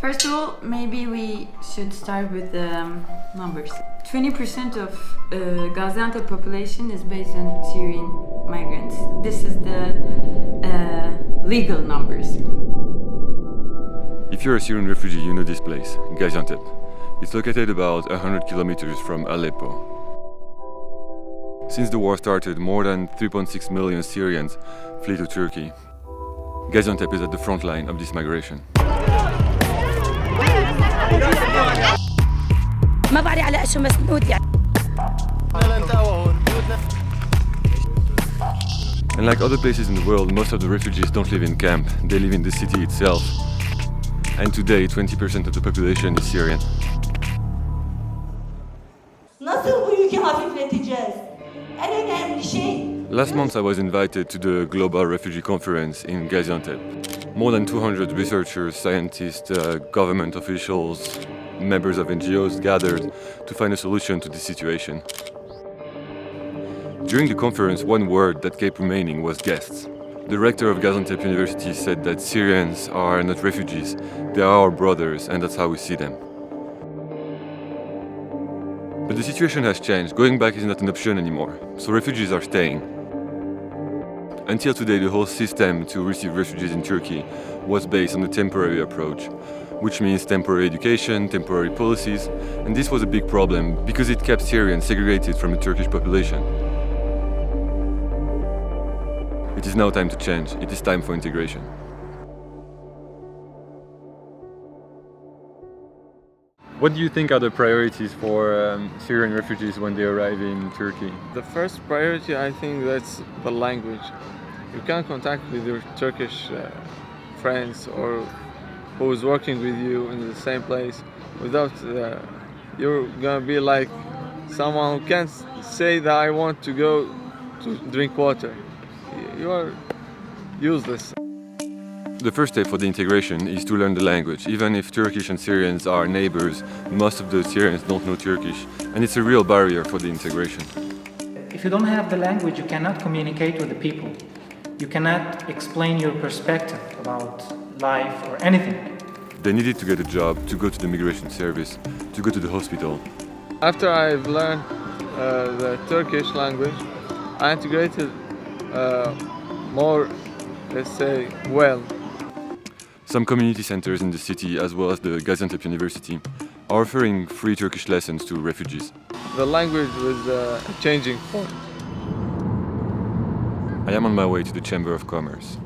First of all, maybe we should start with the numbers. 20% of Gaziantep population is based on Syrian migrants. This is the legal numbers. If you're a Syrian refugee, you know this place, Gaziantep. It's located about 100 kilometers from Aleppo. Since the war started, more than 3.6 million Syrians flee to Turkey. Gaziantep is at the front line of this migration. And like other places in the world, most of the refugees don't live in camp, they live in the city itself. And today, 20% of the population is Syrian. Last month I was invited to the Global Refugee Conference in Gaziantep. More than 200 researchers, scientists, government officials, members of NGOs gathered to find a solution to this situation. During the conference, one word that kept remaining was guests. The rector of Gaziantep University said that Syrians are not refugees, they are our brothers, and that's how we see them. But the situation has changed. Going back is not an option anymore, so refugees are staying. Until today, the whole system to receive refugees in Turkey was based on a temporary approach, which means temporary education, temporary policies, and this was a big problem because it kept Syrians segregated from the Turkish population. It is now time to change. It is time for integration. What do you think are the priorities for Syrian refugees when they arrive in Turkey? The first priority, I think, that's the language. You can't contact with your Turkish friends or who is working with you in the same place without you're gonna be like someone who can't say that I want to go to drink water. You are useless. The first step for the integration is to learn the language. Even if Turkish and Syrians are neighbors, most of the Syrians don't know Turkish, and it's a real barrier for the integration. If you don't have the language, you cannot communicate with the people. You cannot explain your perspective about life or anything. They needed to get a job, to go to the migration service, to go to the hospital. After I've learned the Turkish language, I integrated more, let's say, well. Some community centers in the city, as well as the Gaziantep University, are offering free Turkish lessons to refugees. The language was a changing point. I am on my way to the Chamber of Commerce.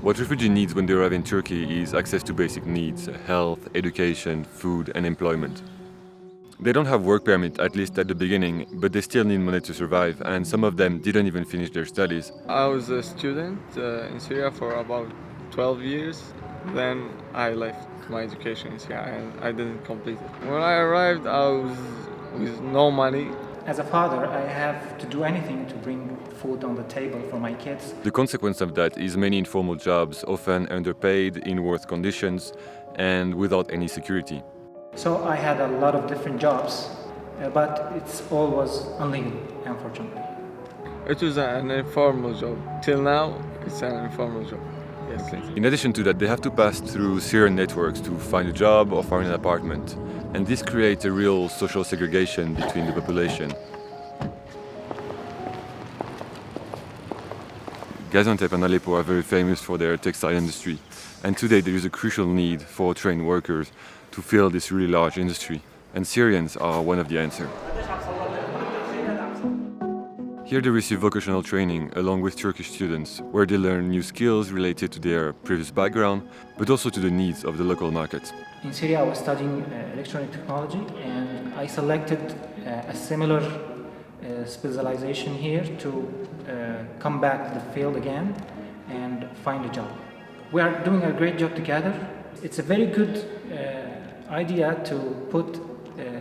What refugee needs when they arrive in Turkey is access to basic needs, health, education, food and employment. They don't have work permit, at least at the beginning, but they still need money to survive, and some of them didn't even finish their studies. I was a student in Syria for about 12 years. Then I left my education in Syria and I didn't complete it. When I arrived, I was with no money. As a father, I have to do anything to bring food on the table for my kids. The consequence of that is many informal jobs, often underpaid, in worse conditions, and without any security. So I had a lot of different jobs, but it's all was illegal, unfortunately. It was an informal job. Till now, it's an informal job. Yes, please. In addition to that, they have to pass through Syrian networks to find a job or find an apartment. And this creates a real social segregation between the population. Gaziantep and Aleppo are very famous for their textile industry. And today there is a crucial need for trained workers to fill this really large industry. And Syrians are one of the answers. Here they receive vocational training along with Turkish students, where they learn new skills related to their previous background, but also to the needs of the local market. In Syria, I was studying electronic technology, and I selected a similar specialization here to come back to the field again and find a job. We are doing a great job together. It's a very good idea to put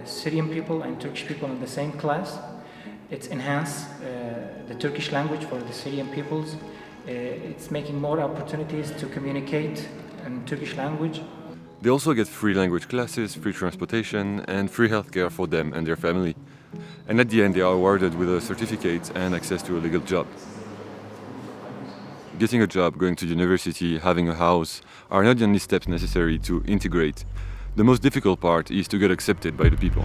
Syrian people and Turkish people in the same class. It's enhanced the Turkish language for the Syrian peoples. It's making more opportunities to communicate in Turkish language. They also get free language classes, free transportation, and free healthcare for them and their family. And at the end, they are awarded with a certificate and access to a legal job. Getting a job, going to university, having a house are not the only steps necessary to integrate. The most difficult part is to get accepted by the people.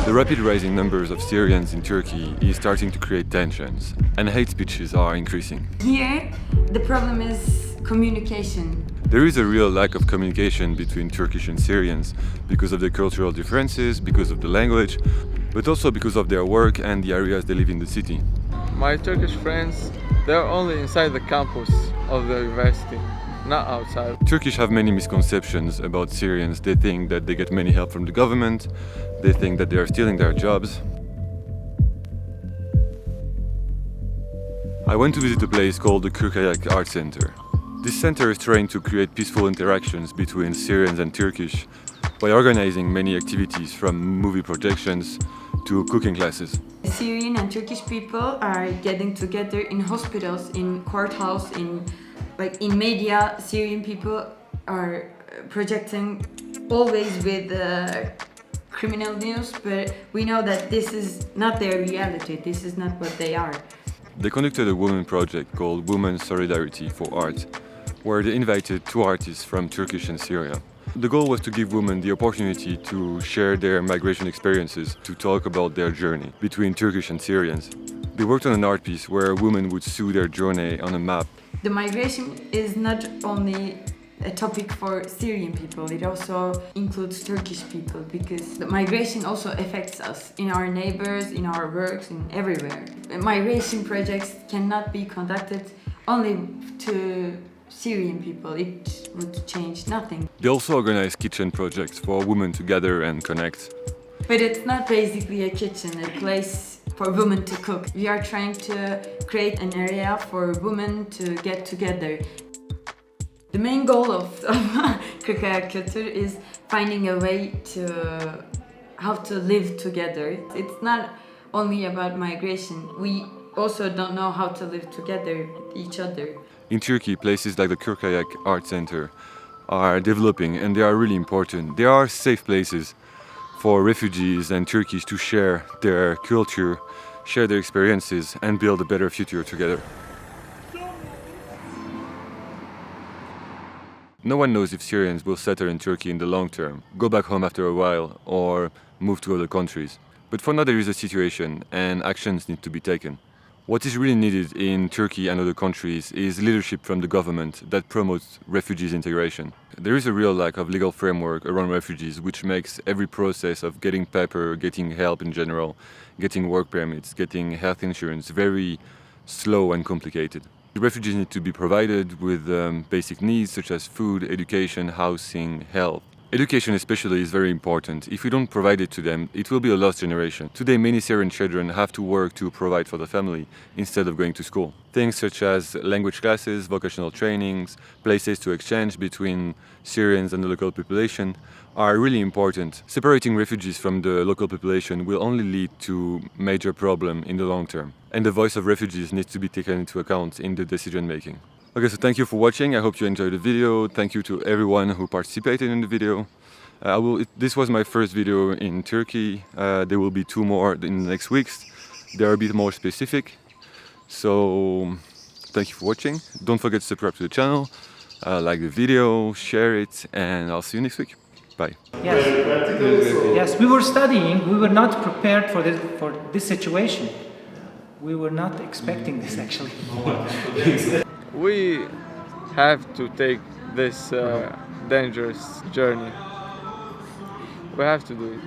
The rapid rising numbers of Syrians in Turkey is starting to create tensions, and hate speeches are increasing. Here, the problem is communication. There is a real lack of communication between Turkish and Syrians because of the cultural differences, because of the language, but also because of their work and the areas they live in the city. My Turkish friends, they're only inside the campus of the university, not outside. Turkish have many misconceptions about Syrians. They think that they get many help from the government, they think that they are stealing their jobs. I went to visit a place called the Kırkayak Art Center. This center is trying to create peaceful interactions between Syrians and Turkish by organizing many activities from movie projections to cooking classes. Syrian and Turkish people are getting together in hospitals, in courthouse, in media. Syrian people are projecting always with criminal news, but we know that this is not their reality. This is not what they are. They conducted a women project called Women Solidarity for Art, where they invited two artists from Turkish and Syria. The goal was to give women the opportunity to share their migration experiences, to talk about their journey between Turkish and Syrians. They worked on an art piece where women would see their journey on a map. The migration is not only a topic for Syrian people, it also includes Turkish people, because the migration also affects us in our neighbors, in our works, in everywhere. Migration projects cannot be conducted only to Syrian people. It would change nothing. They also organize kitchen projects for women to gather and connect. But it's not basically a kitchen, a place for women to cook. We are trying to create an area for women to get together. The main goal of Kırkayak Kültür is finding a way to how to live together. It's not only about migration. We also don't know how to live together with each other. In Turkey, places like the Kırkayak Art Center are developing, and they are really important. They are safe places for refugees and Turkish to share their culture, share their experiences, and build a better future together. No one knows if Syrians will settle in Turkey in the long term, go back home after a while, or move to other countries. But for now there is a situation, and actions need to be taken. What is really needed in Turkey and other countries is leadership from the government that promotes refugees integration. There is a real lack of legal framework around refugees, which makes every process of getting paper, getting help in general, getting work permits, getting health insurance very slow and complicated. The refugees need to be provided with basic needs such as food, education, housing, health. Education especially is very important. If we don't provide it to them, it will be a lost generation. Today many Syrian children have to work to provide for the family instead of going to school. Things such as language classes, vocational trainings, places to exchange between Syrians and the local population are really important. Separating refugees from the local population will only lead to major problems in the long term. And the voice of refugees needs to be taken into account in the decision making. Okay, so thank you for watching. I hope you enjoyed the video. Thank you to everyone who participated in the video. This was my first video in Turkey. There will be two more in the next weeks. They're a bit more specific. So thank you for watching. Don't forget to subscribe to the channel, like the video, share it, and I'll see you next week. Bye. Yes. Yes, we were studying. We were not prepared for this situation. We were not expecting this actually. We have to take this dangerous journey. We have to do it.